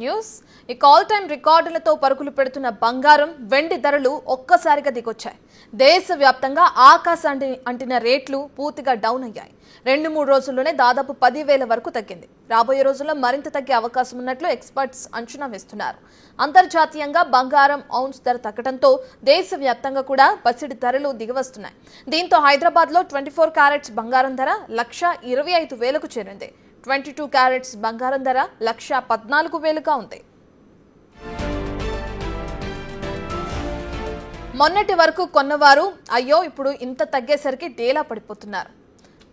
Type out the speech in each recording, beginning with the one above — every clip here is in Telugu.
న్యూస్ ఇక ఆల్ టైమ్ రికార్డులతో పరుగులు పెడుతున్న బంగారం వెండి ధరలు ఒక్కసారిగా దిగొచ్చాయి. దేశవ్యాప్తంగా ఆకాశాన్ని అంటిన రేట్లు పూర్తిగా డౌన్ అయ్యాయి. 2-3 రోజుల్లోనే దాదాపు 10,000 వరకు తగ్గింది. రాబోయే రోజుల్లో మరింత తగ్గే అవకాశం ఉన్నట్లు ఎక్స్పర్ట్స్ అంచనా వేస్తున్నారు. అంతర్జాతీయంగా బంగారం ఔన్స్ ధర తగ్గడంతో దేశవ్యాప్తంగా కూడా పసిడి ధరలు దిగివస్తున్నాయి. దీంతో హైదరాబాద్ లో 24 క్యారెట్స్ బంగారం ధర 1,25,000కు చేరింది. 22 క్యారెట్స్ బంగారం ధర 1,14,000గా ఉంది. మొన్నటి వరకు కొన్నవారు అయ్యో ఇప్పుడు ఇంత తగ్గేసరికి డేలా పడిపోతున్నారు.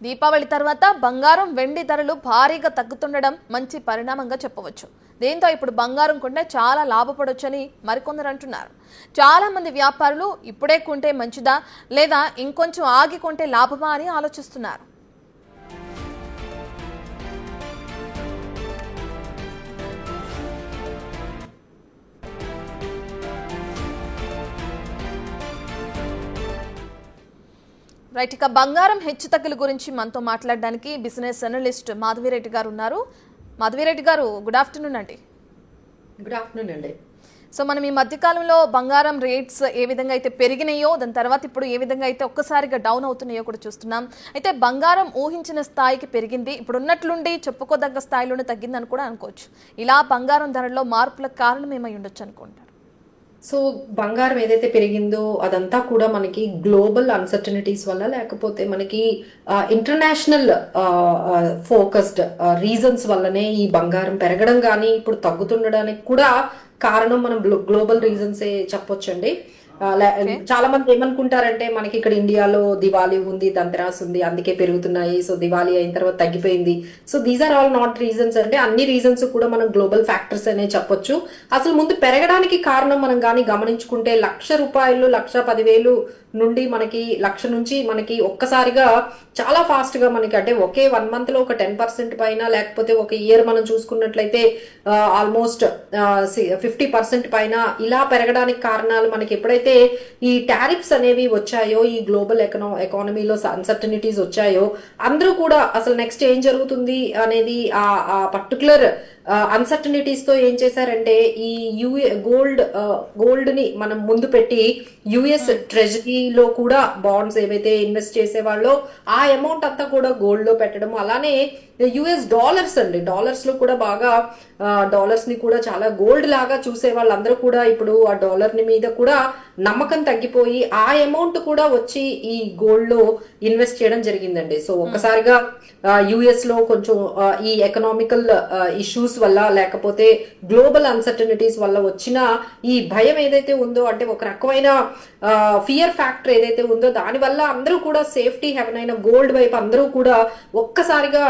దీపావళి తర్వాత బంగారం వెండి ధరలు భారీగా తగ్గుతుండడం మంచి పరిణామంగా చెప్పవచ్చు. దీంతో ఇప్పుడు బంగారం కొంటే చాలా లాభపడొచ్చని మరికొందరు అంటున్నారు. చాలా మంది వ్యాపారులు ఇప్పుడే కొంటే మంచిదా లేదా ఇంకొంచెం ఆగి కొంటే లాభమా అని ఆలోచిస్తున్నారు. రైట్, ఇక బంగారం హెచ్చుతగ్గుల గురించి మనతో మాట్లాడడానికి బిజినెస్ అనలిస్ట్ మాధవిరెడ్డి గారు ఉన్నారు. మాధవిరెడ్డి గారు, గుడ్ ఆఫ్టర్నూన్ అండి. గుడ్ ఆఫ్టర్నూన్ అండి. సో మనం ఈ మధ్యకాలంలో బంగారం రేట్స్ ఏ విధంగా అయితే పెరిగినాయో దాని తర్వాత ఇప్పుడు ఏ విధంగా అయితే ఒక్కసారిగా డౌన్ అవుతున్నాయో కూడా చూస్తున్నాం. అయితే బంగారం ఊహించిన స్థాయికి పెరిగింది, ఇప్పుడు ఉన్నట్లుండి చెప్పుకోదగ్గ స్థాయిలోనే తగ్గిందని కూడా అనుకోవచ్చు. ఇలా బంగారం ధరల్లో మార్పులకు కారణం ఏమై ఉండొచ్చు అనుకుంటారు? సో బంగారం ఏదైతే పెరిగిందో అదంతా కూడా మనకి గ్లోబల్ అన్సర్టనిటీస్ వల్ల, లేకపోతే మనకి ఇంటర్నేషనల్ ఫోకస్డ్ రీజన్స్ వల్లనే ఈ బంగారం పెరగడం కానీ ఇప్పుడు తగ్గుతుండడానికి కూడా కారణం మనం గ్లోబల్ రీజన్సే చెప్పొచ్చండి. చాలా మంది ఏమనుకుంటారంటే మనకి ఇక్కడ ఇండియాలో దివాళీ ఉంది, దంతరాస్ ఉంది, అందుకే పెరుగుతున్నాయి, సో దివాళీ అయిన తర్వాత తగ్గిపోయింది. So these are all not reasons. అంటే అన్ని రీజన్స్ కూడా మనం గ్లోబల్ ఫ్యాక్టర్స్ అనే చెప్పొచ్చు. అసలు ముందు పెరగడానికి కారణం మనం కానీ గమనించుకుంటే ₹1,00,000 1,10,000 నుండి మనకి 1,00,000 నుంచి మనకి ఒక్కసారిగా చాలా ఫాస్ట్ గా మనకి అంటే ఒకే 1 month లో ఒక 10% పైన, లేకపోతే ఒక ఇయర్ మనం చూసుకున్నట్లయితే ఆల్మోస్ట్ 50% పైన ఇలా పెరగడానికి కారణాలు మనకి ఎప్పుడైతే ఈ టారిఫ్స్ అనేవి వచ్చాయో, ఈ గ్లోబల్ ఎకానమీలో అన్సర్టనిటీస్ వచ్చాయో, అందరూ కూడా అసలు నెక్స్ట్ ఏం జరుగుతుంది అనేది ఆ పర్టికులర్ అన్సర్టనిటీస్ తో ఏం చేశారంటే ఈ గోల్డ్ ని మనం ముందు పెట్టి యుఎస్ ట్రెజరీలో కూడా బాండ్స్ ఏవైతే ఇన్వెస్ట్ చేసేవాళ్ళో ఆ అమౌంట్ అంతా కూడా గోల్డ్ లో పెట్టడం, అలానే యుఎస్ డాలర్స్ అండి, డాలర్స్ లో కూడా బాగా డాలర్స్ ని కూడా చాలా గోల్డ్ లాగా చూసే వాళ్ళందరూ కూడా ఇప్పుడు ఆ డాలర్ ని మీద కూడా నమ్మకం తగ్గిపోయి ఆ అమౌంట్ కూడా వచ్చి ఈ గోల్డ్ లో ఇన్వెస్ట్ చేయడం జరిగిందండి. సో ఒక్కసారిగా యుఎస్ లో కొంచెం ఈ ఎకనామికల్ ఇష్యూస్ వల్ల, లేకపోతే గ్లోబల్ అన్సర్టనిటీస్ వల్ల వచ్చిన ఈ భయం ఏదైతే ఉందో, అంటే ఒక రకమైన ఫియర్ ఫ్యాక్టర్ ఏదైతే ఉందో, దాని వల్ల అందరూ కూడా సేఫ్టీ హెవెన్ అయిన గోల్డ్ వైపు అందరూ కూడా ఒక్కసారిగా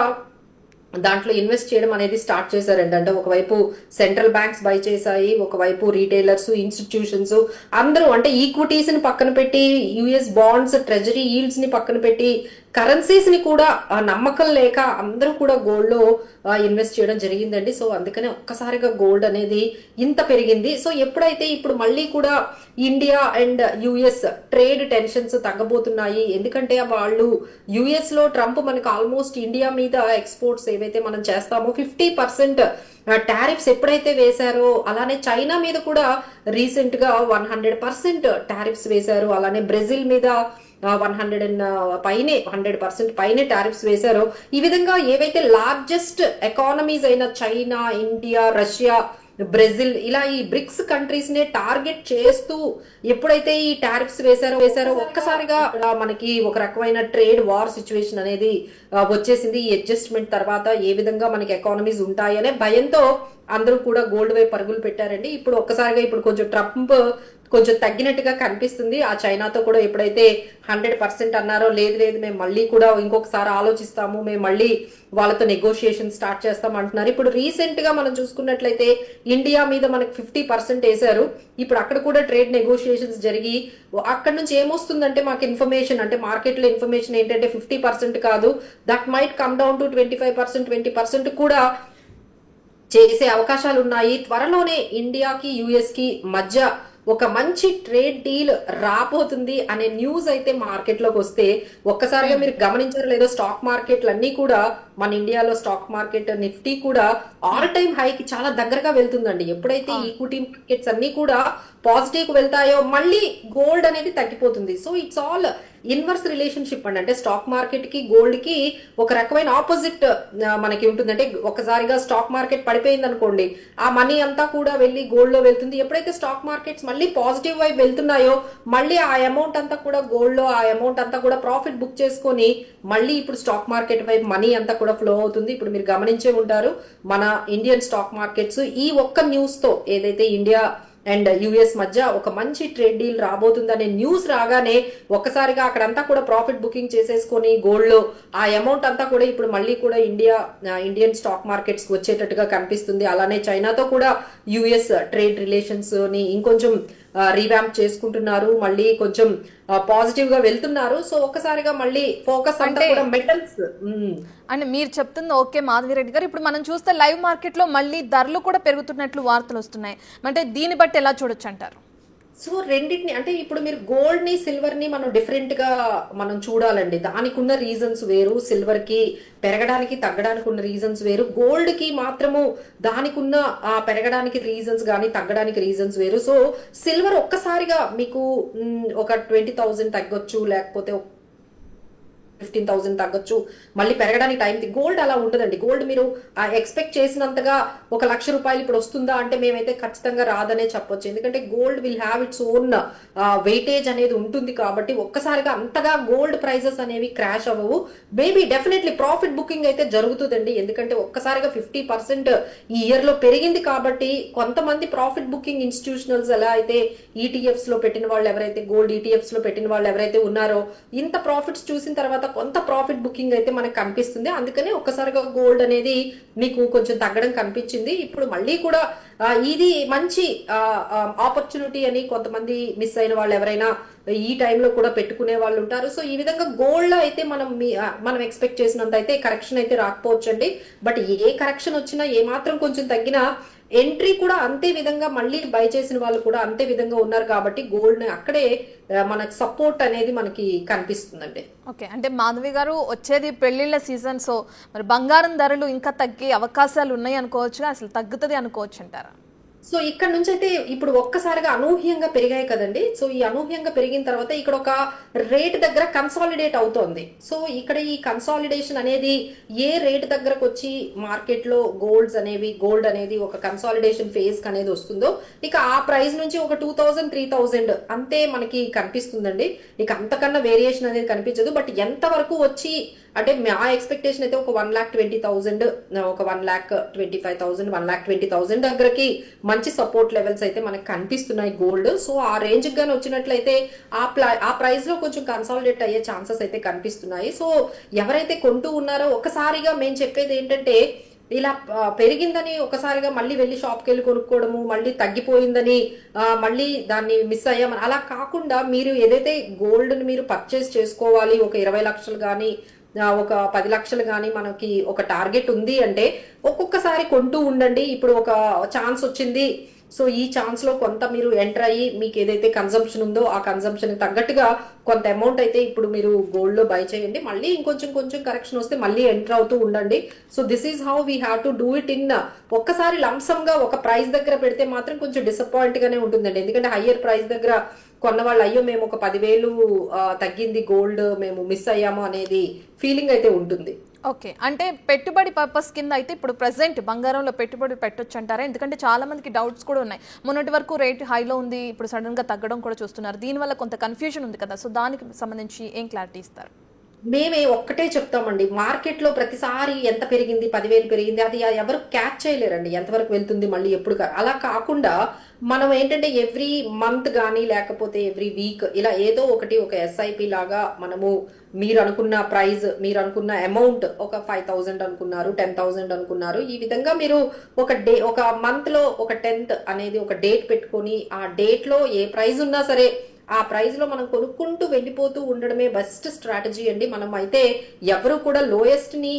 దాంట్లో ఇన్వెస్ట్ చేయడం అనేది స్టార్ట్ చేశారండి. అంటే ఒకవైపు సెంట్రల్ బ్యాంక్స్ బై చేశాయి, ఒకవైపు రీటైలర్స్, ఇన్స్టిట్యూషన్స్ అందరూ అంటే ఈక్విటీస్ ని పక్కన పెట్టి, యుఎస్ బాండ్స్, ట్రెజరీ ఈల్డ్స్ ని పక్కన పెట్టి, కరెన్సీస్ ని కూడా నమ్మకం లేక అందరూ కూడా గోల్డ్ లో ఇన్వెస్ట్ చేయడం జరిగిందండి. సో అందుకనే ఒక్కసారిగా గోల్డ్ అనేది ఇంత పెరిగింది. సో ఎప్పుడైతే ఇప్పుడు మళ్ళీ కూడా India and US trade tensions తగ్గబోతున్నాయి, ఎందుకంటే వాళ్ళు యుఎస్ లో ట్రంప్ మనకు ఆల్మోస్ట్ ఇండియా మీద ఎక్స్పోర్ట్స్ ఏవైతే మనం చేస్తామో 50% టారిఫ్స్ ఎప్పుడైతే వేశారో, అలానే చైనా మీద కూడా రీసెంట్ గా 100% టారిఫ్స్ వేశారు, అలానే బ్రెజిల్ మీద 100% పైనే టారిఫ్స్ వేశారో, ఈ విధంగా ఏవైతే లార్జెస్ట్ ఎకానమీస్ అయిన చైనా, ఇండియా, రష్యా, బ్రెజిల్ ఇలా ఈ బ్రిక్స్ కంట్రీస్ నే టార్గెట్ చేస్తూ ఎప్పుడైతే ఈ టారిఫ్స్ వేశారో ఒక్కసారిగా మనకి ఒక రకమైన ట్రేడ్ వార్ సిచ్యువేషన్ అనేది వచ్చేసింది. ఈ అడ్జస్ట్మెంట్ తర్వాత ఏ విధంగా మనకి ఎకానమీస్ ఉంటాయి అనే భయంతో అందరూ కూడా గోల్డ్ వైపు పరుగులు పెట్టారండి. ఇప్పుడు ఒక్కసారిగా ఇప్పుడు కొంచెం ట్రంప్ కొంచెం తగ్గినట్టుగా కనిపిస్తుంది. ఆ చైనాతో కూడా ఎప్పుడైతే 100% అన్నారో, లేదు మేము మళ్ళీ కూడా ఇంకొకసారి ఆలోచిస్తాము, మేము మళ్ళీ వాళ్ళతో నెగోషియేషన్ స్టార్ట్ చేస్తాం అంటున్నారు. ఇప్పుడు రీసెంట్ గా మనం చూసుకున్నట్లయితే ఇండియా మీద మనకి 50% వేశారు. ఇప్పుడు అక్కడ కూడా ట్రేడ్ నెగోషియేషన్స్ జరిగి అక్కడ నుంచి ఏమొస్తుందంటే మాకు ఇన్ఫర్మేషన్, అంటే మార్కెట్ లో ఇన్ఫర్మేషన్ ఏంటంటే 50% కాదు, that might come down to 25%, 20% కూడా చేసే అవకాశాలు ఉన్నాయి. త్వరలోనే ఇండియాకి యుఎస్ కి మధ్య ఒక మంచి ట్రేడ్ డీల్ రాబోతుంది అనే న్యూస్ అయితే మార్కెట్ లోకి వస్తే ఒక్కసారిగా మీరు గమనించారో లేదో స్టాక్ మార్కెట్లు అన్ని కూడా మన ఇండియాలో స్టాక్ మార్కెట్ నిఫ్టీ కూడా ఆల్ టైమ్ హైకి చాలా దగ్గరగా వెళ్తుందండి. ఎప్పుడైతే ఈక్విటీ మార్కెట్స్ అన్ని కూడా పాజిటివ్ కు వెళ్తాయో మళ్ళీ గోల్డ్ అనేది తగ్గిపోతుంది. So it's all inverse relationship అండి. అంటే స్టాక్ మార్కెట్ కి గోల్డ్ కి ఒక రకమైన ఆపోజిట్ మనకి ఉంటుంది. అంటే ఒకసారిగా స్టాక్ మార్కెట్ పడిపోయింది అనుకోండి, ఆ మనీ అంతా కూడా వెళ్ళి గోల్డ్ లో వెళ్తుంది. ఎప్పుడైతే స్టాక్ మార్కెట్స్ మళ్ళీ పాజిటివ్ వైపు వెళ్తున్నాయో మళ్ళీ ఆ అమౌంట్ అంతా కూడా గోల్డ్ లో ఆ అమౌంట్ అంతా కూడా ప్రాఫిట్ బుక్ చేసుకొని మళ్ళీ ఇప్పుడు స్టాక్ మార్కెట్ వైపు మనీ అంతా కూడా ఫ్లో అవుతుంది. ఇప్పుడు మీరు గమనించే ఉంటారు మన ఇండియన్ స్టాక్ మార్కెట్స్ ఈ ఒక్క న్యూస్ తో ఏదైతే ఇండియా అండ్ యుఎస్ మధ్య ఒక మంచి ట్రేడ్ డీల్ రాబోతుందనే న్యూస్ రాగానే ఒక్కసారిగా అక్కడంతా కూడా ప్రాఫిట్ బుకింగ్ చేసేసుకొని గోల్డ్ లో ఆ అమౌంట్ అంతా కూడా ఇప్పుడు మళ్ళీ కూడా ఇండియన్ స్టాక్ మార్కెట్స్ వచ్చేటట్టుగా కనిపిస్తుంది. అలానే చైనాతో కూడా యుఎస్ ట్రేడ్ రిలేషన్స్ ని ఇంకొంచెం రీవ్యాంప్ చేసుకుంటున్నారు, మళ్ళీ కొంచెం పాజిటివ్ గా వెళ్తున్నారు. సో ఒక్కసారిగా మళ్ళీ ఫోకస్ అంతా కూడా మెటల్స్ అంటే మీరు చెప్తుంది ఓకే మాధవిరెడ్డి గారు. ఇప్పుడు మనం చూస్తే లైవ్ మార్కెట్ లో మళ్ళీ ధరలు కూడా పెరుగుతున్నట్లు వార్తలు వస్తున్నాయి. అంటే దీన్ని బట్టి ఎలా చూడొచ్చు అంటారు? సో రెండింటిని అంటే ఇప్పుడు మీరు గోల్డ్ ని సిల్వర్ ని మనం డిఫరెంట్ గా మనం చూడాలండి. దానికి ఉన్న రీజన్స్ వేరు, సిల్వర్ కి పెరగడానికి తగ్గడానికి ఉన్న రీజన్స్ వేరు, గోల్డ్ కి మాత్రము దానికి ఉన్న పెరగడానికి రీజన్స్ గానీ తగ్గడానికి రీజన్స్ వేరు. సో సిల్వర్ ఒక్కసారిగా మీకు ఒక 20,000 తగ్గొచ్చు, లేకపోతే 15,000 తగ్గొచ్చు, మళ్ళీ పెరగడానికి టైం. గోల్డ్ అలా ఉండదండి. గోల్డ్ మీరు ఎక్స్పెక్ట్ చేసినంతగా ₹1,00,000 ఇప్పుడు వస్తుందా అంటే మేమైతే ఖచ్చితంగా రాదనే చెప్పొచ్చు. ఎందుకంటే gold will have its own weightage అనేది ఉంటుంది కాబట్టి ఒక్కసారిగా అంతగా గోల్డ్ ప్రైజెస్ అనేవి క్రాష్ అవ్వవు. మేబీ డెఫినెట్లీ ప్రాఫిట్ బుకింగ్ అయితే జరుగుతుందండి. ఎందుకంటే ఒక్కసారిగా 50% ఈ ఇయర్ లో పెరిగింది కాబట్టి కొంతమంది ప్రాఫిట్ బుకింగ్ ఇన్స్టిట్యూషనల్స్ ఎలా అయితే ఈటీఎఫ్స్ లో పెట్టిన వాళ్ళు ఎవరైతే గోల్డ్ ఈటీఎఫ్స్ లో పెట్టిన వాళ్ళు ఎవరైతే ఉన్నారో ఇంత ప్రాఫిట్స్ చూసిన తర్వాత కొంత ప్రాఫిట్ బుకింగ్ అయితే మనకు కనిపిస్తుంది. అందుకనే ఒక్కసారిగా గోల్డ్ అనేది మీకు కొంచెం తగ్గడం కనిపించింది. ఇప్పుడు మళ్ళీ కూడా ఇది మంచి ఆపర్చునిటీ అని కొంతమంది మిస్ అయిన వాళ్ళు ఎవరైనా ఈ టైంలో కూడా పెట్టుకునే వాళ్ళు ఉంటారు. సో ఈ విధంగా గోల్డ్ లో అయితే మనం ఎక్స్పెక్ట్ చేసినంత అయితే కరెక్షన్ అయితే రాకపోవచ్చండి. బట్ ఏ కరెక్షన్ వచ్చినా ఏ మాత్రం కొంచెం తగ్గినా ఎంట్రీ కూడా అంతే విధంగా మళ్ళీ బై చేసిన వాళ్ళు కూడా అంతే విధంగా ఉన్నారు కాబట్టి గోల్డ్ అక్కడే మనకి సపోర్ట్ అనేది మనకి కనిపిస్తుందండి. ఓకే, అంటే మాధవి గారు వచ్చేది పెళ్లిళ్ళ సీజన్, సో మరి బంగారం ధరలు ఇంకా తగ్గే అవకాశాలు ఉన్నాయి అనుకోవచ్చు, అసలు తగ్గుతుంది అనుకోవచ్చు అంటారా? సో ఇక్కడ నుంచి అయితే ఇప్పుడు ఒక్కసారిగా అనూహ్యంగా పెరిగాయి కదండి. సో ఈ అనూహ్యంగా పెరిగిన తర్వాత ఇక్కడ ఒక రేట్ దగ్గర కన్సాలిడేట్ అవుతోంది. సో ఇక్కడ ఈ కన్సాలిడేషన్ అనేది ఏ రేట్ దగ్గరకు వచ్చి మార్కెట్ లో గోల్డ్ అనేది ఒక కన్సాలిడేషన్ ఫేజ్ అనేది వస్తుందో ఇక ఆ ప్రైస్ నుంచి ఒక 2,000 3,000 అంతే మనకి కనిపిస్తుందండి. ఇక అంతకన్నా వేరియేషన్ అనేది కనిపించదు. బట్ ఎంత వరకు వచ్చి అంటే మా ఎక్స్పెక్టేషన్ అయితే ఒక 1,20,000 ఒక 1,25,000 1,20,000 దగ్గరకి మంచి సపోర్ట్ లెవెల్స్ అయితే మనకి కనిపిస్తున్నాయి గోల్డ్. సో ఆ రేంజ్ గాని వచ్చినట్లయితే ఆ ప్రైస్ లో కొంచెం కన్సాలిడేట్ అయ్యే ఛాన్సెస్ అయితే కనిపిస్తున్నాయి. సో ఎవరైతే కొంటూ ఉన్నారో ఒకసారిగా మేము చెప్పేది ఏంటంటే ఇలా పెరిగిందని ఒకసారిగా మళ్ళీ వెళ్ళి షాప్కి వెళ్ళి కొనుక్కోవడము, మళ్ళీ తగ్గిపోయిందని మళ్ళీ దాన్ని మిస్ అయ్యామని అలా కాకుండా మీరు ఏదైతే గోల్డ్ ని మీరు పర్చేస్ చేసుకోవాలి ఒక 20 లక్షలు కానీ ఒక 10 లక్షలు కానీ మనకి ఒక టార్గెట్ ఉంది అంటే ఒక్కొక్కసారి కొంటూ ఉండండి. ఇప్పుడు ఒక ఛాన్స్ వచ్చింది, సో ఈ ఛాన్స్ లో కొంత మీరు ఎంటర్ అయ్యి మీకు ఏదైతే కన్సంప్షన్ ఉందో ఆ కన్సంప్షన్ తగ్గట్టుగా కొంత అమౌంట్ అయితే ఇప్పుడు మీరు గోల్డ్ లో బై చేయండి. మళ్ళీ కొంచెం కరెక్షన్ వస్తే మళ్ళీ ఎంటర్ అవుతూ ఉండండి. So this is how we have to do it in ఒక్కసారి లంసమ్ గా ఒక ప్రైస్ దగ్గర పెడితే మాత్రం కొంచెం డిసప్పాయింట్ గానే ఉంటుందండి. ఎందుకంటే హయ్యర్ ప్రైస్ దగ్గర కొన్న వాళ్ళు అయ్యో మేము ఒక 10,000 తగ్గింది గోల్డ్ మేము మిస్ అయ్యాము అనేది ఫీలింగ్ అయితే ఉంటుంది. ఓకే, అంటే పెట్టుబడి పర్పస్ కింద అయితే ఇప్పుడు ప్రెసెంట్ బంగారంలో పెట్టుబడి పెట్టొచ్చు అంటారా? ఎందుకంటే చాలా మందికి డౌట్స్ కూడా ఉన్నాయి. మొన్నటి వరకు రేట్ హైలో ఉంది, ఇప్పుడు సడన్ గా తగ్గడం కూడా చూస్తున్నారు. దీనివల్ల కొంత కన్ఫ్యూజన్ ఉంది కదా, సో దానికి సంబంధించి ఏం క్లారిటీ ఇస్తారు? మేమే ఒక్కటే చెప్తామండి, మార్కెట్ లో ప్రతిసారి ఎంత పెరిగింది 10,000 పెరిగింది అది ఎవరు క్యాచ్ చేయలేరండి ఎంతవరకు వెళ్తుంది మళ్ళీ ఎప్పుడు. అలా కాకుండా మనం ఏంటంటే ఎవ్రీ మంత్ కానీ లేకపోతే ఎవ్రీ వీక్ ఇలా ఏదో ఒకటి ఒక ఎస్ఐపి లాగా మనము మీరు అనుకున్న ప్రైజ్ మీరు అనుకున్న అమౌంట్ ఒక 5,000 అనుకున్నారు 10,000 అనుకున్నారు ఈ విధంగా మీరు ఒక మంత్ లో ఒక 10th అనేది ఒక డేట్ పెట్టుకొని ఆ డేట్ లో ఏ ప్రైజ్ ఉన్నా సరే ఆ ప్రైజ్ లో మనం కొనుక్కుంటూ వెళ్ళిపోతూ ఉండడమే బెస్ట్ స్ట్రాటజీ అండి. మనం అయితే ఎవరు కూడా లోయెస్ట్ ని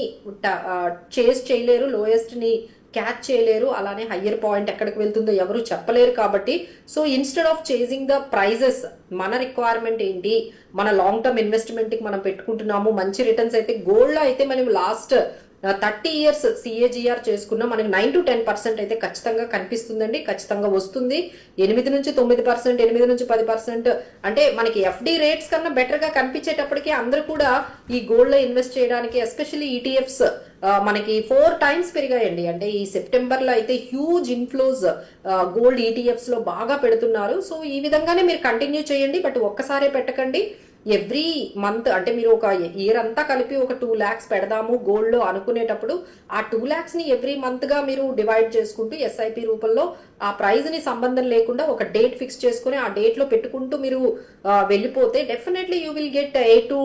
చేస్ చేయలేరు, లోయెస్ట్ ని క్యాచ్ చేయలేరు, అలానే హయ్యర్ పాయింట్ ఎక్కడికి వెళ్తుందో ఎవరు చెప్పలేరు. కాబట్టి so instead of chasing the prices మన రిక్వైర్మెంట్ ఏంటి, మన లాంగ్ టర్మ్ ఇన్వెస్ట్మెంట్ కి మనం పెట్టుకుంటున్నాము మంచి రిటర్న్స్ అయితే గోల్డ్ లో అయితే మనం లాస్ట్ 30 years CAGR చేసుకున్నా మనకి 9 to 10% అయితే ఖచ్చితంగా కనిపిస్తుందండి, ఖచ్చితంగా వస్తుంది. 8 నుంచి 9%, 8 నుంచి 10%, అంటే మనకి FD రేట్స్ కన్నా బెటర్ గా కనిపించేటప్పటికి అందరూ కూడా ఈ గోల్డ్ లో ఇన్వెస్ట్ చేయడానికి, ఎస్పెషల్లీ ETFs మనకి 4 times పెరిగాయండి. అంటే ఈ సెప్టెంబర్ లో అయితే హ్యూజ్ ఇన్ఫ్లోస్ గోల్డ్ ETFs లో బాగా పెడుతున్నారు. సో ఈ విధంగానే మీరు కంటిన్యూ చేయండి, బట్ ఒక్కసారే పెట్టకండి. ఎవ్రీ మంత్ అంటే మీరు ఒక ఇయర్ అంతా కలిపి ఒక 2 lakhs పెడదాము గోల్డ్ లో అనుకునేటప్పుడు ఆ 2 lakhs ని ఎవ్రీ మంత్ గా మీరు డివైడ్ చేసుకుంటూ SIP రూపంలో ఆ ప్రైజ్ ని సంబంధం లేకుండా ఒక డేట్ ఫిక్స్ చేసుకుని ఆ డేట్ లో పెట్టుకుంటూ మీరు వెళ్ళిపోతే definitely you will get 8 to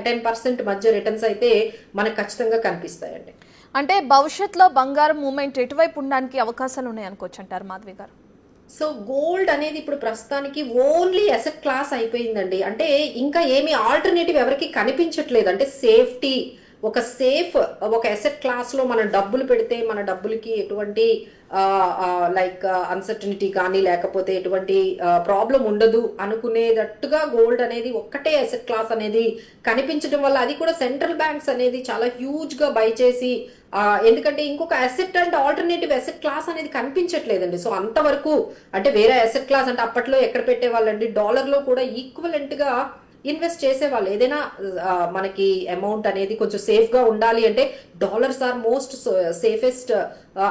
10% మధ్య రిటర్న్స్ అయితే మనకు ఖచ్చితంగా కనిపిస్తాయండి. అంటే భవిష్యత్తులో బంగారం మూమెంట్ ఎటువైపు ఉండడానికి అవకాశాలు ఉన్నాయి అనుకోవచ్చు అంటారు మాధవి గారు? సో గోల్డ్ అనేది ఇప్పుడు ప్రస్తుతానికి ఓన్లీ అసెట్ క్లాస్ అయిపోయిందండి. అంటే ఇంకా ఏమి ఆల్టర్నేటివ్ ఎవరికి కనిపించట్లేదు. అంటే సేఫ్టీ, ఒక సేఫ్ ఒక అసెట్ క్లాస్ లో మనం డబ్బులు పెడితే మన డబ్బులకి ఎటువంటి లైక్ అన్సర్టనిటీ కానీ లేకపోతే ఎటువంటి ప్రాబ్లం ఉండదు అనుకునేటట్టుగా గోల్డ్ అనేది ఒక్కటే అసెట్ క్లాస్ అనేది కనిపించడం వల్ల, అది కూడా సెంట్రల్ బ్యాంక్స్ అనేది చాలా హ్యూజ్ గా బై చేసి, ఎందుకంటే ఇంకొక asset and alternative asset class అనేది కనిపించట్లేదండి. సో అంతవరకు అంటే వేరే అసెట్ క్లాస్ అంటే అప్పట్లో ఎక్కడ పెట్టేవాళ్ళండి, డాలర్ లో కూడా ఈక్వలెంట్ గా ఇన్వెస్ట్ చేసేవాళ్ళు. ఏదైనా మనకి అమౌంట్ అనేది కొంచెం సేఫ్ గా ఉండాలి అంటే డాలర్స్ ఆర్ మోస్ట్ సేఫెస్ట్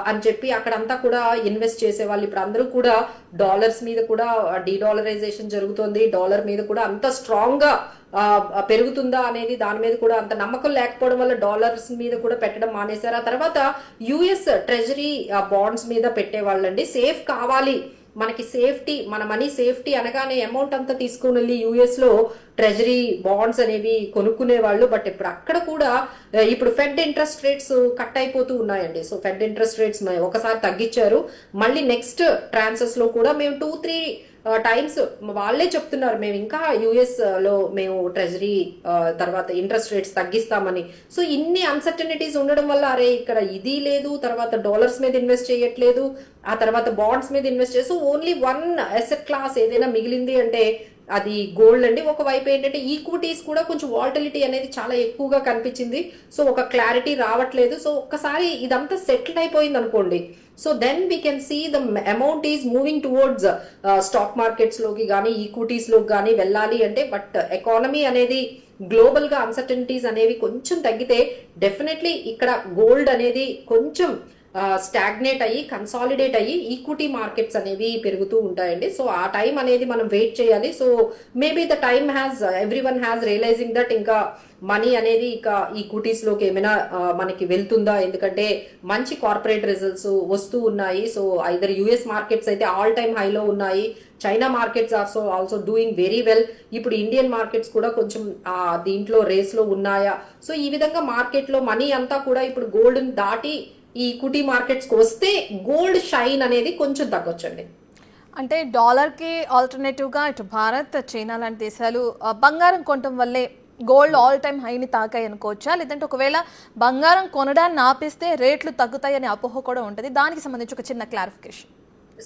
అని చెప్పి అక్కడంతా కూడా ఇన్వెస్ట్ చేసేవాళ్ళు. ఇప్పుడు అందరూ కూడా డాలర్స్ మీద కూడా డీడాలరైజేషన్ జరుగుతుంది, డాలర్ మీద కూడా అంత స్ట్రాంగ్ గా పెరుగుతుందా అనేది దాని మీద కూడా అంత నమ్మకం లేకపోవడం వల్ల డాలర్స్ మీద కూడా పెట్టడం మానేశారు. ఆ తర్వాత US ట్రెజరీ బాండ్స్ మీద పెట్టేవాళ్ళండి. సేఫ్ కావాలి మనకి, సేఫ్టీ, మన మనీ సేఫ్టీ అనగానే అమౌంట్ అంతా తీసుకుని వెళ్ళి US లో ట్రెజరీ బాండ్స్ అనేవి కొనుక్కునే వాళ్ళు. బట్ ఇప్పుడు అక్కడ కూడా ఇప్పుడు ఫెడ్ ఇంట్రెస్ట్ రేట్స్ కట్ అయిపోతూ ఉన్నాయండి. సో ఫెడ్ ఇంట్రెస్ట్ రేట్స్ ఒకసారి తగ్గించారు, మళ్ళీ నెక్స్ట్ ట్రాన్సెస్ లో కూడా మేము 2-3 టైమ్స్ వాళ్ళే చెప్తున్నారు మేము ఇంకా US లో మేము ట్రెజరీ తర్వాత ఇంట్రెస్ట్ రేట్స్ తగ్గిస్తామని. సో ఇన్ని అన్సర్టనిటీస్ ఉండడం వల్ల అరే ఇక్కడ ఇది లేదు, తర్వాత డాలర్స్ మీద ఇన్వెస్ట్ చేయట్లేదు, ఆ తర్వాత బాండ్స్ మీద ఇన్వెస్ట్ చేస్తూ ఓన్లీ వన్ అసెట్ క్లాస్ ఏదైనా మిగిలింది అంటే అది గోల్డ్ అండి. ఒకవైపు ఏంటంటే ఈక్విటీస్ కూడా కొంచెం వాలటిలిటీ అనేది చాలా ఎక్కువగా కనిపించింది. సో ఒక క్లారిటీ రావట్లేదు. సో ఒక్కసారి ఇదంతా సెటిల్ అయిపోయింది అనుకోండి, so then we can see the amount is moving towards stock markets లోకి కానీ ఈక్విటీస్ లోకి కానీ వెళ్ళాలి అంటే. బట్ ఎకానమీ అనేది గ్లోబల్ గా అన్సర్టనిటీస్ అనేవి కొంచెం తగ్గితే డెఫినెట్లీ ఇక్కడ గోల్డ్ అనేది కొంచెం స్టాగ్నేట్ అయ్యి కన్సాలిడేట్ అయ్యి ఈక్విటీ మార్కెట్స్ అనేవి పెరుగుతూ ఉంటాయండి. సో ఆ టైం అనేది మనం వెయిట్ చేయాలి. So maybe the time has everyone has realizing that ఇంకా మనీ అనేది ఇక ఈక్విటీస్ లోకి ఏమైనా మనకి వెళ్తుందా, ఎందుకంటే మంచి కార్పొరేట్ రిజల్ట్స్ వస్తూ ఉన్నాయి. సో ఐదర్ US మార్కెట్స్ అయితే ఆల్ టైమ్ హైలో ఉన్నాయి, China markets also doing very well. ఇప్పుడు ఇండియన్ మార్కెట్స్ కూడా కొంచెం దీంట్లో రేస్ లో ఉన్నాయా. సో ఈ విధంగా మార్కెట్ లో మనీ అంతా కూడా ఇప్పుడు గోల్డ్ దాటి ఈ ఈక్విటీ మార్కెట్స్ కి వస్తే గోల్డ్ షైన్ అనేది కొంచెం తగ్గొచ్చండి. అంటే డాలర్ కి ఆల్టర్నేటివ్ గా ఇటు భారత్, చైనా లాంటి దేశాలు బంగారం కొనటం వల్లే గోల్డ్ ఆల్ టైమ్ హైని తాకాయి అనుకోవచ్చా, లేదంటే ఒకవేళ బంగారం కొనడాన్ని ఆపేస్తే రేట్లు తగ్గుతాయనే అపోహ కూడా ఉంటుంది? దానికి సంబంధించి ఒక చిన్న క్లారిఫికేషన్.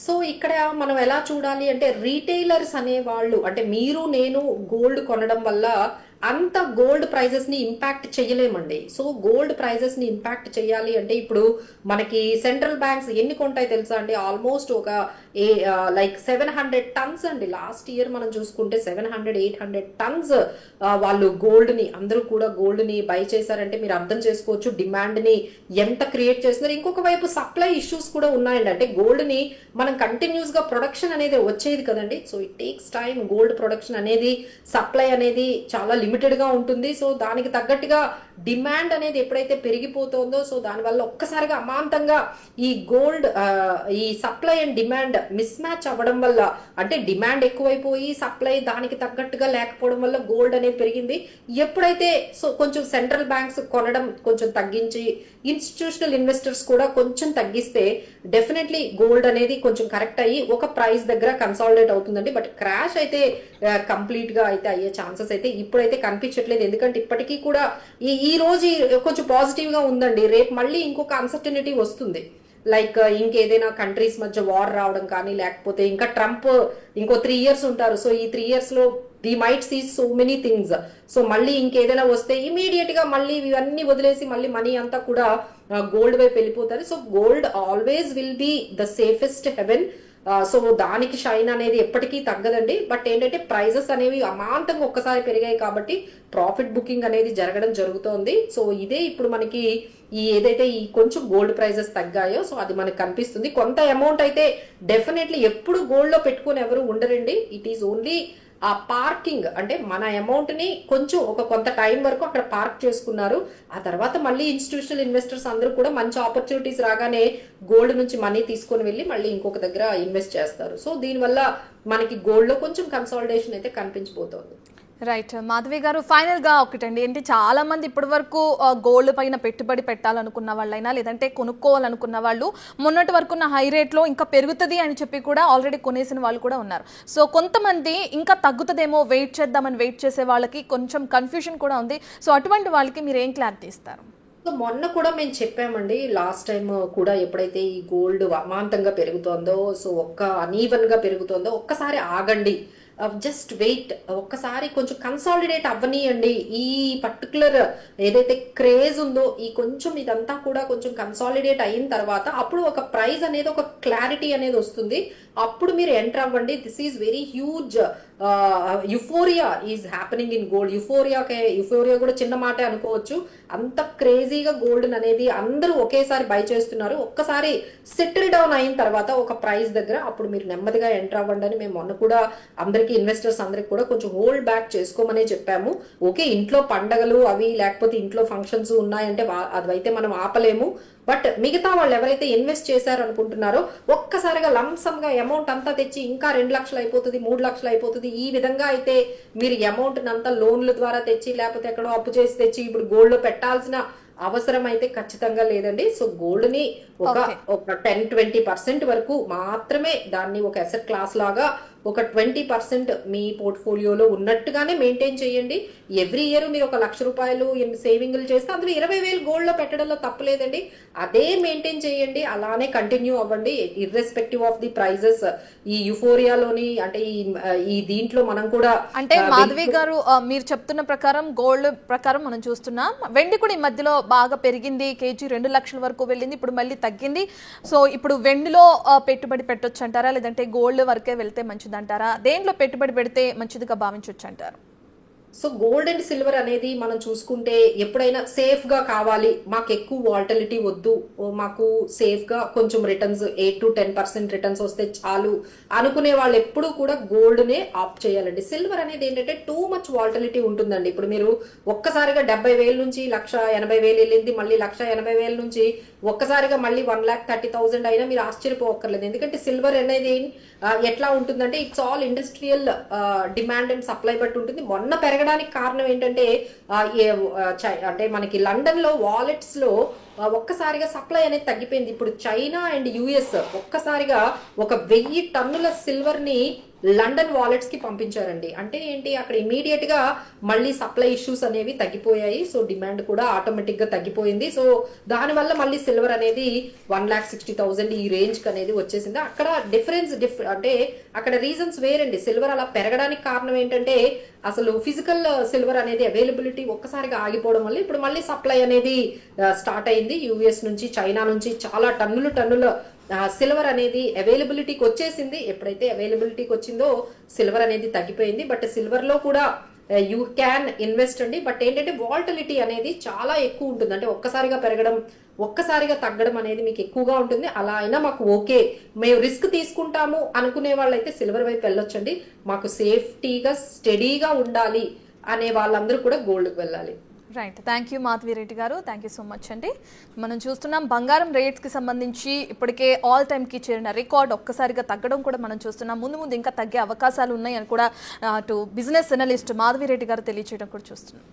సో ఇక్కడ మనం ఎలా చూడాలి అంటే రీటైలర్స్ అనే వాళ్ళు, అంటే మీరు నేను గోల్డ్ కొనడం వల్ల అంత గోల్డ్ ప్రైజెస్ ని ఇంపాక్ట్ చేయలేమండి. సో గోల్డ్ ప్రైజెస్ ని ఇంపాక్ట్ చేయాలి అంటే ఇప్పుడు మనకి సెంట్రల్ బ్యాంక్స్ ఎన్ని కొంటాయి తెలుసా అండి? ఆల్మోస్ట్ ఒక లైక్ 700 tons అండి. లాస్ట్ ఇయర్ మనం చూసుకుంటే 700-800 tons వాళ్ళు గోల్డ్ ని, అందరూ కూడా గోల్డ్ ని బై చేశారంటే మీరు అర్థం చేసుకోవచ్చు డిమాండ్ ని ఎంత క్రియేట్ చేస్తున్నారు. ఇంకొక వైపు సప్లై ఇష్యూస్ కూడా ఉన్నాయండి. అంటే గోల్డ్ ని మనం కంటిన్యూస్ గా ప్రొడక్షన్ అనేది వచ్చేది కదండి. So it takes time. Gold production అనేది, సప్లై అనేది చాలా లిమిటెడ్ గా ఉంటుంది. సో దానికి తగ్గట్టుగా డిమాండ్ అనేది ఎప్పుడైతే పెరిగిపోతుందో సో దానివల్ల ఒక్కసారిగా అమాంతంగా ఈ గోల్డ్ ఈ supply and demand miss match అవ్వడం వల్ల, అంటే డిమాండ్ ఎక్కువైపోయి సప్లై దానికి తగ్గట్టుగా లేకపోవడం వల్ల గోల్డ్ అనేది పెరిగింది. ఎప్పుడైతే సో కొంచెం సెంట్రల్ బ్యాంక్స్ కొనడం కొంచెం తగ్గించి ఇన్స్టిట్యూషనల్ ఇన్వెస్టర్స్ కూడా కొంచెం తగ్గిస్తే డెఫినెట్లీ గోల్డ్ అనేది కొంచెం కరెక్ట్ అయ్యి ఒక ప్రైస్ దగ్గర కన్సాలిడేట్ అవుతుందండి. బట్ క్రాష్ అయితే కంప్లీట్ గా అయితే అయ్యే ఛాన్సెస్ అయితే ఇప్పుడైతే కనిపించట్లేదు. ఎందుకంటే ఇప్పటికీ కూడా ఈ రోజు కొంచెం పాజిటివ్ గా ఉందండి. రేపు మళ్ళీ ఇంకొక అన్సర్టనిటీ వస్తుంది. లైక్ ఇంకేదైనా కంట్రీస్ మధ్య వార్ రావడం కానీ, లేకపోతే ఇంకా ట్రంప్ ఇంకో 3 years ఉంటారు. సో ఈ 3 years లో we might see so many things. So మళ్ళీ ఇంకేదైనా వస్తే ఇమీడియట్ గా మళ్ళీ ఇవన్నీ వదిలేసి మళ్ళీ మనీ అంతా కూడా గోల్డ్ వైపు వెళ్ళిపోతారు. So gold always will be the safest haven. So దానికి షైన్ అనేది ఎప్పటికీ తగ్గదండి. బట్ ఏంటంటే ప్రైజెస్ అనేవి అమాంతంగా ఒక్కసారి పెరిగాయి కాబట్టి ప్రాఫిట్ బుకింగ్ అనేది జరగడం జరుగుతోంది. సో ఇదే ఇప్పుడు మనకి ఈ ఏదైతే ఈ కొంచెం గోల్డ్ ప్రైజెస్ తగ్గాయో సో అది మనకు కనిపిస్తుంది. కొంత అమౌంట్ అయితే డెఫినెట్లీ ఎప్పుడు గోల్డ్ లో పెట్టుకుని ఎవరు ఉండరండి. ఇట్ ఈస్ ఓన్లీ ఆ పార్కింగ్, అంటే మన అమౌంట్ ని కొంచెం కొంత టైం వరకు అక్కడ పార్క్ చేసుకున్నారు. ఆ తర్వాత మళ్ళీ ఇన్స్టిట్యూషనల్ ఇన్వెస్టర్స్ అందరూ కూడా మంచి ఆపర్చునిటీస్ రాగానే గోల్డ్ నుంచి మనీ తీసుకొని వెళ్ళి మళ్ళీ ఇంకొక దగ్గర ఇన్వెస్ట్ చేస్తారు. సో దీనివల్ల మనకి గోల్డ్ లో కొంచెం కన్సాలిడేషన్ అయితే కనిపించబోతోంది. రైట్. మాధవి గారు, ఫైనల్ గా ఒకటండి, ఏంటి చాలా మంది ఇప్పటి వరకు గోల్డ్ పైన పెట్టుబడి పెట్టాలనుకున్న వాళ్ళైనా లేదంటే కొనుక్కోవాలనుకున్న వాళ్ళు మొన్నటి వరకు ఉన్న హై రేట్ లో ఇంకా పెరుగుతుంది అని చెప్పి కూడా ఆల్రెడీ కొనేసిన వాళ్ళు కూడా ఉన్నారు. సో కొంతమంది ఇంకా తగ్గుతుందేమో వెయిట్ చేద్దామని వెయిట్ చేసే వాళ్ళకి కొంచెం కన్ఫ్యూజన్ కూడా ఉంది. సో అటువంటి వాళ్ళకి మీరు ఏం క్లారిటీ ఇస్తారు? సో మొన్న కూడా మేము చెప్పామండి, లాస్ట్ టైం కూడా ఎప్పుడైతే ఈ గోల్డ్ అమాంతంగా పెరుగుతోందో, సో అనీవన్ గా పెరుగుతోందో ఒక్కసారి ఆగండి, జస్ట్ వెయిట్, ఒక్కసారి కొంచెం కన్సాలిడేట్ అవ్వనీయండి. ఈ పర్టికులర్ ఏదైతే క్రేజ్ ఉందో ఈ కొంచెం ఇదంతా కూడా కొంచెం కన్సాలిడేట్ అయిన తర్వాత అప్పుడు ఒక ప్రైస్ అనేది ఒక క్లారిటీ అనేది వస్తుంది. అప్పుడు మీరు ఎంటర్ అవ్వండి. This is very huge euphoria is happening in gold. Euphoria కూడా చిన్న మాటే అనుకోవచ్చు. అంత క్రేజీగా గోల్డ్ అనేది అందరూ ఒకేసారి బై చేస్తున్నారు. ఒక్కసారి సెటిల్ డౌన్ అయిన తర్వాత ఒక ప్రైస్ దగ్గర అప్పుడు మీరు నెమ్మదిగా ఎంటర్ అవ్వండి అని మేము మొన్న కూడా అందరికీ ఇన్వెస్టర్స్ అందరికి కూడా కొంచెం హోల్డ్ బ్యాక్ చేసుకోమనే చెప్పాము. ఓకే, ఇంట్లో పండగలు అవి లేకపోతే ఇంట్లో ఫంక్షన్స్ ఉన్నాయంటే అదైతే మనం ఆపలేము. బట్ మిగతా వాళ్ళు ఎవరైతే ఇన్వెస్ట్ చేశారు అనుకుంటున్నారో ఒక్కసారిగా లంసమ్ గా అమౌంట్ అంతా తెచ్చి ఇంకా 2 లక్షలు అయిపోతుంది, 3 లక్షలు అయిపోతుంది, ఈ విధంగా అయితే మీరు అమౌంట్ అంతా లోన్ల ద్వారా తెచ్చి లేకపోతే ఎక్కడో అప్పు చేసి తెచ్చి ఇప్పుడు గోల్డ్ లో పెట్టాల్సిన అవసరం అయితే ఖచ్చితంగా లేదండి. సో గోల్డ్ ని ఒక 10-20% వరకు మాత్రమే దాన్ని ఒక అసెట్ క్లాస్ లాగా ఒక 20% మీ పోర్ట్ఫోలియోలో ఉన్నట్టుగానే మెయింటైన్ చేయండి. ఎవ్రీ ఇయర్ మీరు 1 లక్ష రూపాయలు సేవింగ్లు చేస్తే అందులో 20,000 గోల్డ్ లో పెట్టడంలో తప్పలేదండి. అదే మెయింటైన్ చేయండి, అలానే కంటిన్యూ అవ్వండి ఇర్రెస్పెక్టివ్ ఆఫ్ ది ప్రైజెస్. ఈ యుఫోరియాలోని అంటే ఈ దీంట్లో మనం కూడా అంటే మాధవి గారు మీరు చెప్తున్న ప్రకారం గోల్డ్ ప్రకారం మనం చూస్తున్నాం, వెండి కూడా ఈ మధ్యలో బాగా పెరిగింది, కేజీ 2 లక్షల వరకు వెళ్ళింది, ఇప్పుడు మళ్ళీ తగ్గింది. సో ఇప్పుడు వెండిలో పెట్టుబడి పెట్టొచ్చు అంటారా, లేదంటే గోల్డ్ వరకే వెళ్తే మంచిదంటారా? దేంట్లో పెట్టుబడి పెడితే మంచిదిగా భావించవచ్చు అంటారు? సో గోల్డ్ అండ్ సిల్వర్ అనేది మనం చూసుకుంటే ఎప్పుడైనా సేఫ్ గా కావాలి, మాకు ఎక్కువ వాలటిలిటీ వద్దు, మాకు సేఫ్ గా కొంచెం రిటర్న్స్ 8-10% రిటర్న్స్ వస్తే చాలు అనుకునే వాళ్ళు ఎప్పుడు కూడా గోల్డ్ నే ఆప్ట్ చేయాలండి. సిల్వర్ అనేది ఏంటంటే టూ మచ్ వాలటిలిటీ ఉంటుందండి. ఇప్పుడు మీరు ఒక్కసారిగా 70,000 నుంచి 1,80,000 వెళ్ళింది, మళ్ళీ 1,80,000 నుంచి ఒక్కసారిగా మళ్ళీ 1,30,000 అయినా మీరు ఆశ్చర్యపోక్కర్లేదు. ఎందుకంటే సిల్వర్ అనేది ఎట్లా ఉంటుందంటే it's all industrial demand and supply బట్టి ఉంటుంది. మొన్న పెరగడానికి కారణం ఏంటంటే అంటే మనకి లండన్ లో వాలెట్స్ లో ఒక్కసారిగా సప్లై అనేది తగ్గిపోయింది. ఇప్పుడు చైనా అండ్ యుఎస్ ఒక్కసారిగా 1,000 టన్నుల సిల్వర్ ని లండన్ వాలెట్స్ కి పంపించారండి. అంటే ఏంటి, అక్కడ ఇమీడియట్ గా మళ్ళీ సప్లై ఇష్యూస్ అనేవి తగ్గిపోయాయి. సో డిమాండ్ కూడా ఆటోమేటిక్ గా తగ్గిపోయింది. సో దానివల్ల మళ్ళీ సిల్వర్ అనేది 1,60,000 ఈ రేంజ్ కి అనేది వచ్చేసింది. అక్కడ డిఫరెన్స్ అంటే అక్కడ రీజన్స్ వేరండి. సిల్వర్ అలా పెరగడానికి కారణం ఏంటంటే అసలు ఫిజికల్ సిల్వర్ అనేది అవైలబిలిటీ ఒక్కసారిగా ఆగిపోవడం వల్ల ఇప్పుడు మళ్ళీ సప్లై అనేది స్టార్ట్ అయింది. యుఎస్ నుంచి చైనా నుంచి చాలా టన్నుల సిల్వర్ అనేది అవైలబిలిటీకి వచ్చేసింది. ఎప్పుడైతే అవైలబిలిటీకి వచ్చిందో సిల్వర్ అనేది తగ్గిపోయింది. బట్ సిల్వర్ లో కూడా యూ క్యాన్ ఇన్వెస్ట్ అండి. బట్ ఏంటంటే వాలటిలిటీ అనేది చాలా ఎక్కువ ఉంటుంది. అంటే ఒక్కసారిగా పెరగడం ఒక్కసారిగా తగ్గడం అనేది మీకు ఎక్కువగా ఉంటుంది. అలా అయినా మాకు ఓకే, మేము రిస్క్ తీసుకుంటాము అనుకునే వాళ్ళైతే సిల్వర్ వైపు వెళ్ళొచ్చండి. మాకు సేఫ్టీగా స్టడీగా ఉండాలి అనే వాళ్ళందరూ కూడా గోల్డ్కి వెళ్ళాలి. Right. Thank you Madhavi Reddy గారు, థ్యాంక్ యూ సో మచ్ అండి. మనం చూస్తున్నాం బంగారం రేట్స్కి సంబంధించి ఇప్పటికే ఆల్ టైమ్కి చేరిన రికార్డ్ ఒక్కసారిగా తగ్గడం కూడా మనం చూస్తున్నాం. ముందు ఇంకా తగ్గే అవకాశాలు ఉన్నాయని కూడా అటు బిజినెస్ అనలిస్ట్ మాధవి రెడ్డి గారు తెలియజేయడం కూడా చూస్తున్నాం.